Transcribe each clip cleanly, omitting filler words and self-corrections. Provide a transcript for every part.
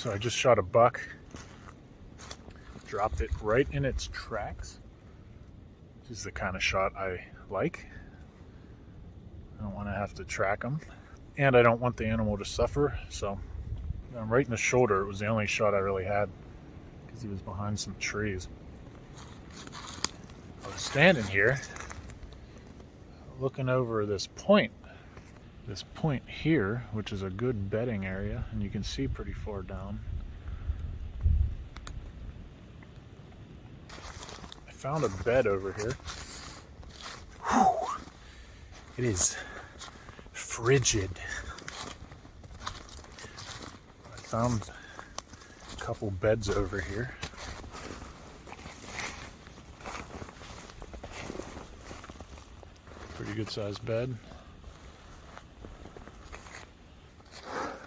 So I just shot a buck, dropped it right in its tracks, which is the kind of shot I like. I don't want to have to track them, and I don't want the animal to suffer, so I'm right in the shoulder. It was the only shot I really had because he was behind some trees. I was standing here looking over this point here, which is a good bedding area, and you can see pretty far down. I found a bed over here. Whew. It is frigid. I found a couple beds over here. Pretty good sized bed.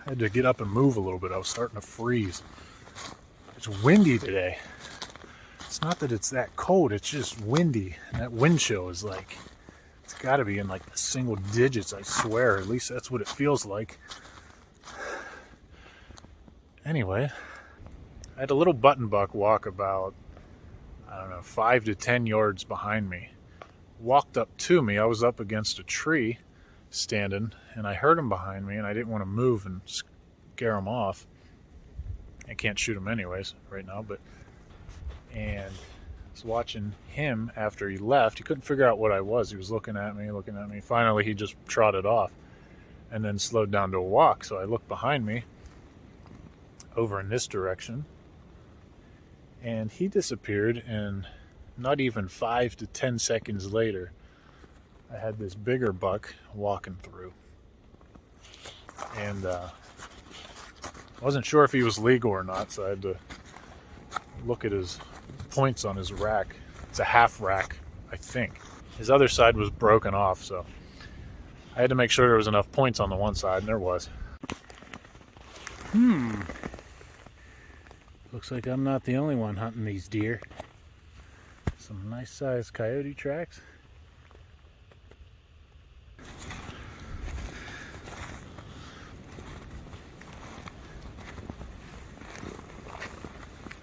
I had to get up and move a little bit. I was starting to freeze. It's windy today. It's not that it's that cold, it's just windy. And that wind chill is like, it's got to be in like the single digits, I swear. At least that's what it feels like. Anyway, I had a little button buck walk about, I don't know, 5 to 10 yards behind me. Walked up to me. I was up against a tree standing, and I heard him behind me, and I didn't want to move and scare him off. I can't shoot him anyways right now, and I was watching him after he left. He couldn't figure out what I was. He was looking at me. Finally, he just trotted off and then slowed down to a walk. So I looked behind me over in this direction, and he disappeared, and not even 5 to 10 seconds later, I had this bigger buck walking through, and I wasn't sure if he was legal or not, so I had to look at his points on his rack. It's a half rack, I think. His other side was broken off, so I had to make sure there was enough points on the one side, and there was. Looks like I'm not the only one hunting these deer. Some nice sized coyote tracks.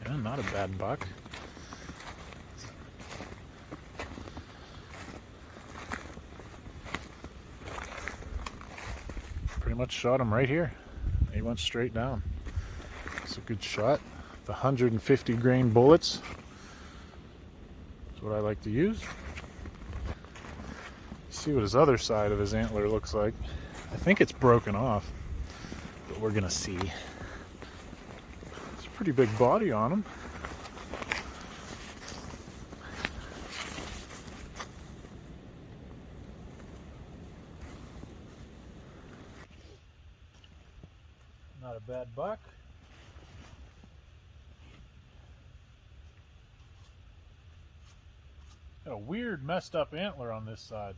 Yeah, not a bad buck. Pretty much shot him right here. He went straight down. It's a good shot. The 150 grain bullets. That's what I like to use. See what his other side of his antler looks like. I think it's broken off, but we're gonna see. It's a pretty big body on him. Not a bad buck. Got a weird messed up antler on this side.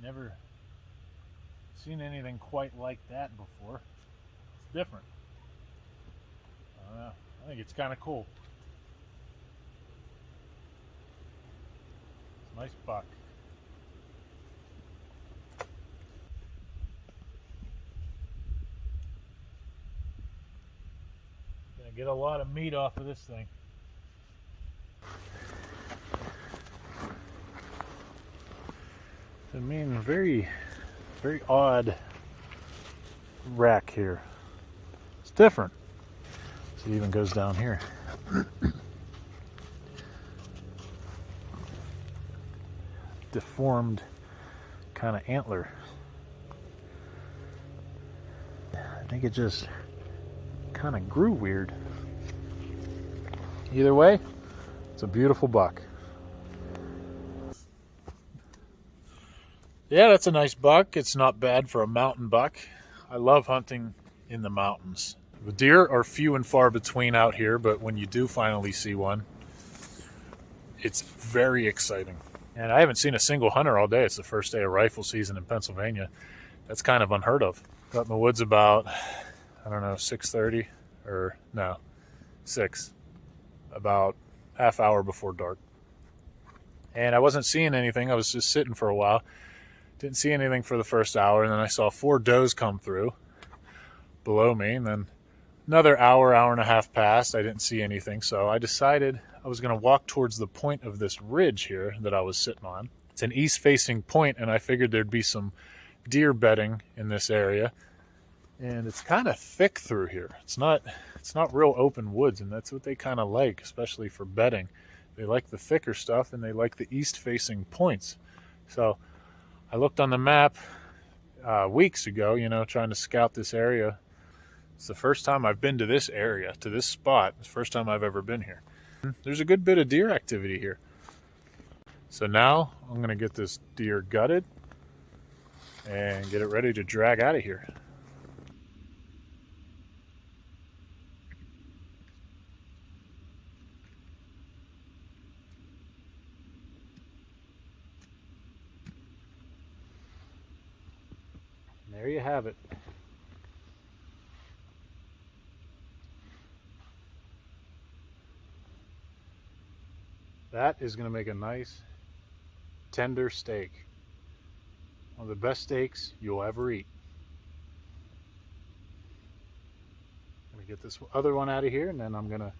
Never seen anything quite like that before. It's different. I don't know. I think it's kind of cool. It's a nice buck. Gonna get a lot of meat off of this thing. I mean, very odd rack here. It's different. So it even goes down here. Deformed kind of antler. I think it just kind of grew weird. Either way, it's a beautiful buck. Yeah, that's a nice buck. It's not bad for a mountain buck. I love hunting in the mountains. The deer are few and far between out here, but when you do finally see one, it's very exciting. And I haven't seen a single hunter all day. It's the first day of rifle season in Pennsylvania. That's kind of unheard of. Got in the woods about, I don't know, 6:30 or no, 6. About half hour before dark. And I wasn't seeing anything. I was just sitting for a while. Didn't see anything for the first hour, and then I saw 4 does come through below me, and then Another hour, hour and a half passed. I didn't see anything, so I decided I was going to walk towards the point of this ridge here that I was sitting on. It's an east-facing point, and I figured there'd be some deer bedding in this area. And it's kind of thick through here. It's not real open woods, and that's what they kind of like, especially for bedding. They like the thicker stuff, and they like the east-facing points. So I looked on the map weeks ago, trying to scout this area. It's the first time I've been to this area, to this spot. It's the first time I've ever been here. There's a good bit of deer activity here. So now I'm going to get this deer gutted and get it ready to drag out of here. And there you have it. That is going to make a nice tender steak. One of the best steaks you'll ever eat. I'm going to get this other one out of here, and then I'm going to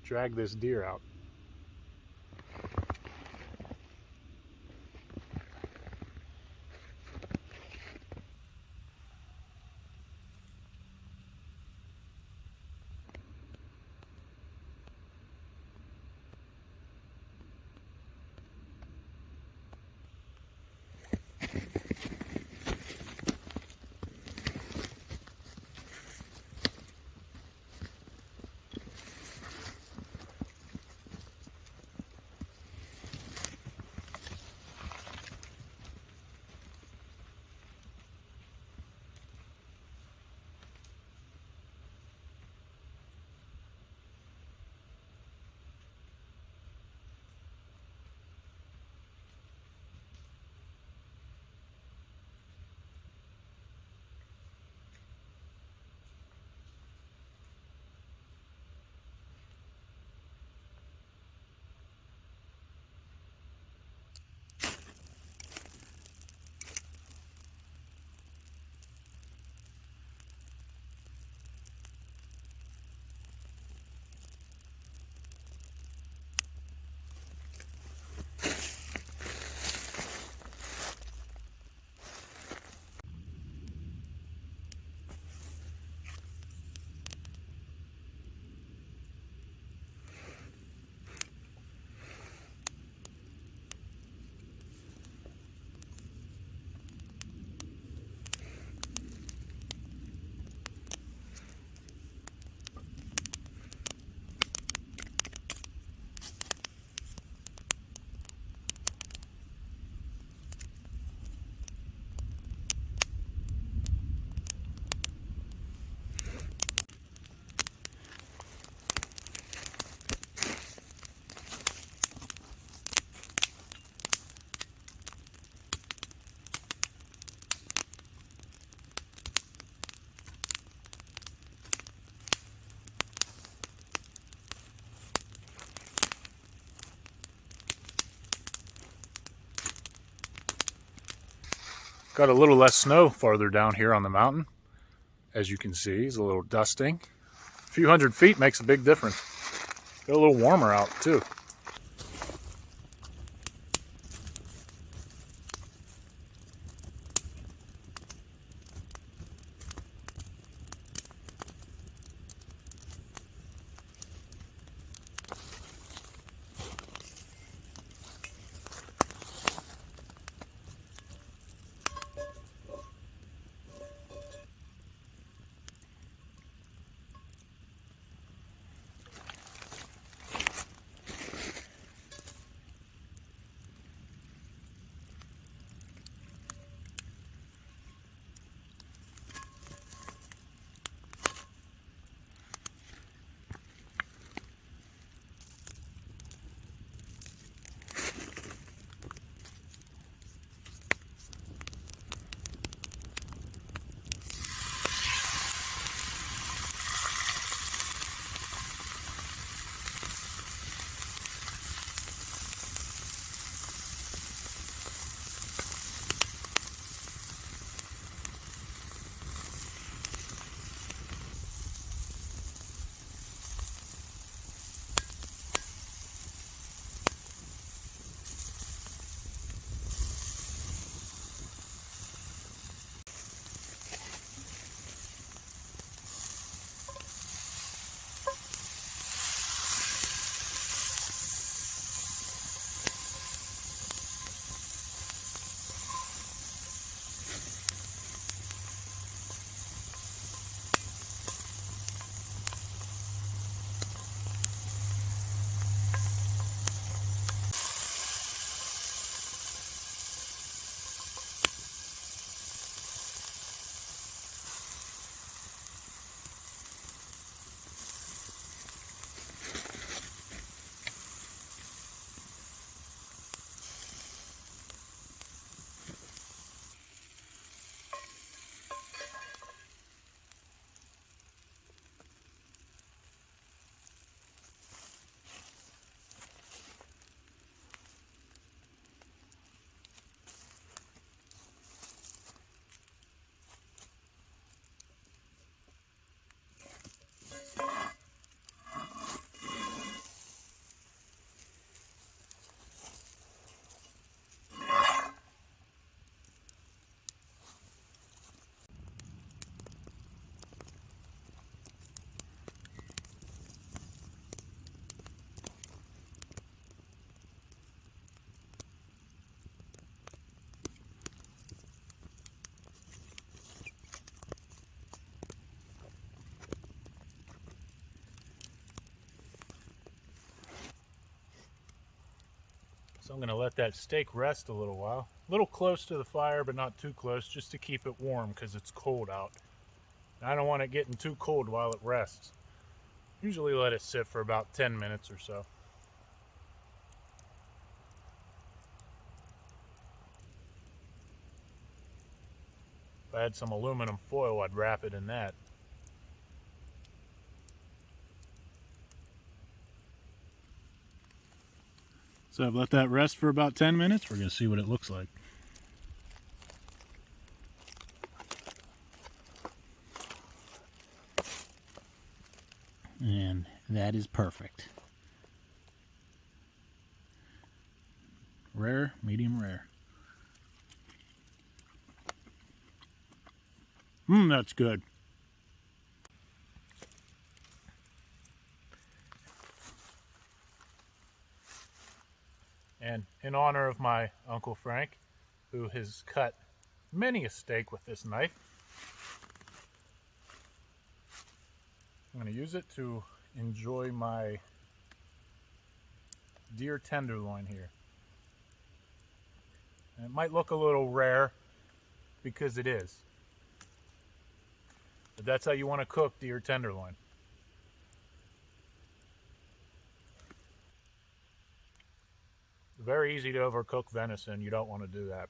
drag this deer out. Got a little less snow farther down here on the mountain. As you can see, it's a little dusting. A few hundred feet makes a big difference. Got a little warmer out too. So I'm going to let that steak rest a little while. A little close to the fire, but not too close, just to keep it warm because it's cold out. And I don't want it getting too cold while it rests. Usually let it sit for about 10 minutes or so. If I had some aluminum foil, I'd wrap it in that. So I've let that rest for about 10 minutes. We're going to see what it looks like. And that is perfect. Rare, medium rare. That's good. And in honor of my Uncle Frank, who has cut many a steak with this knife, I'm going to use it to enjoy my deer tenderloin here. And it might look a little rare because it is. But that's how you want to cook deer tenderloin. Very easy to overcook venison. You don't want to do that.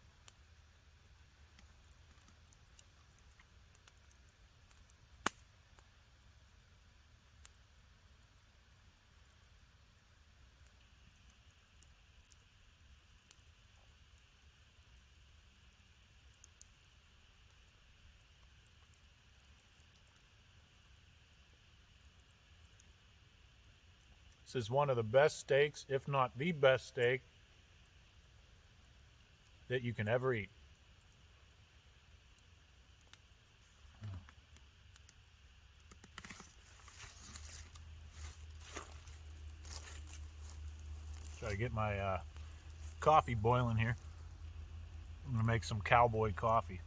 This is one of the best steaks, if not the best steak, that you can ever eat. Try to get my coffee boiling here. I'm going to make some cowboy coffee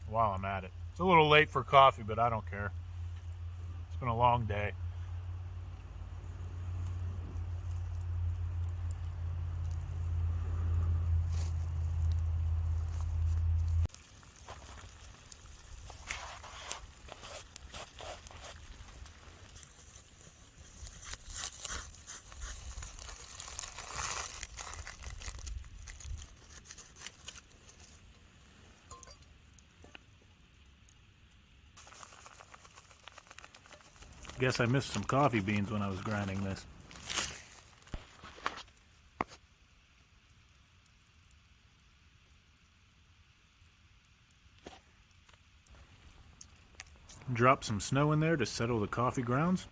while I'm at it. It's a little late for coffee, but I don't care. It's been a long day. Guess I missed some coffee beans when I was grinding this. Drop some snow in there to settle the coffee grounds.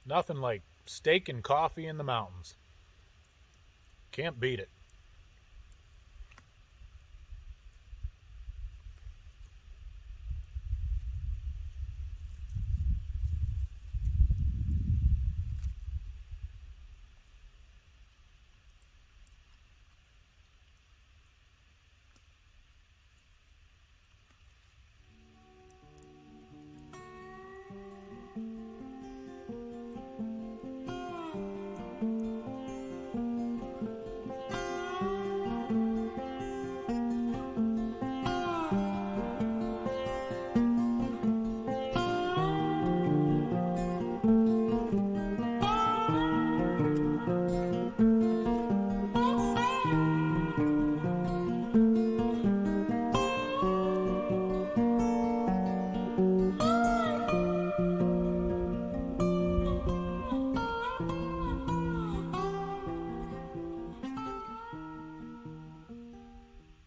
Nothing like steak and coffee in the mountains. Can't beat it.